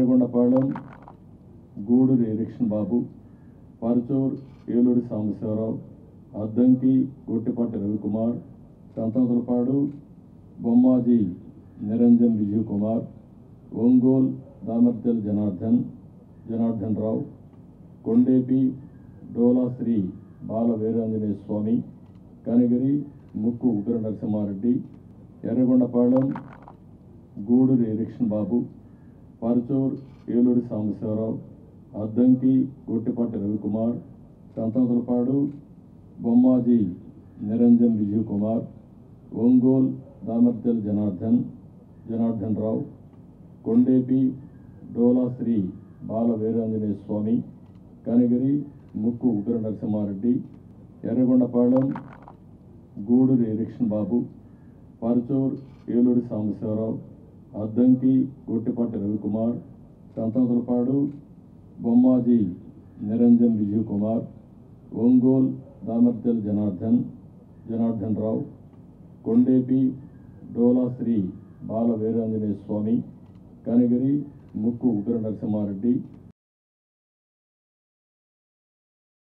Yerragondapalem Guduri erection బాబు, పరచూర్ ఏలూరి సాంబశివరావు, అద్దంకి గొట్టిపాటి రవికుమార్, సంతంతులపాడు బొమ్మాజీ నిరంజన్ విజయ్ కుమార్, ఒంగోల్ దామర్జల్ జనార్దన్ రావు, కొండేపి డోలా శ్రీ బాల వీరాంజనేయ స్వామి, కనిగిరి ముక్కు ఉగ్ర Narasimha Reddy, Yerragondapalem Guduri erection బాబు, పరచూర్ ఏలూరి సాంబశివరావు, అద్దంకి గొట్టిపాటి రవికుమార్, సంతంతులపాడు బొమ్మాజీ నిరంజన్ విజయ్ కుమార్, ఒంగోల్ దామర్జల్ జనార్దన్ రావు, కొండేపి డోలా శ్రీ బాల వీరాంజనేయ స్వామి, కనిగిరి ముక్కు ఉగ్ర నరసింహారెడ్డి, ఎర్రగొండపాళెం గూడూరి ఎరిక్షన్ బాబు, పరచూర్ ఏలూరి సాంబశివరావు, అద్దంకి గొట్టిపాటి రవికుమార్, సంతంతులపాడు బొమ్మాజీ నిరంజన్ విజయ్ కుమార్, ఒంగోల్ దామర్జల్ జనార్దన్ రావు, కొండేపి డోలా శ్రీ బాల వీరాంజనేయ స్వామి, కనిగిరి ముక్కు ఉగ్ర నరసింహారెడ్డి,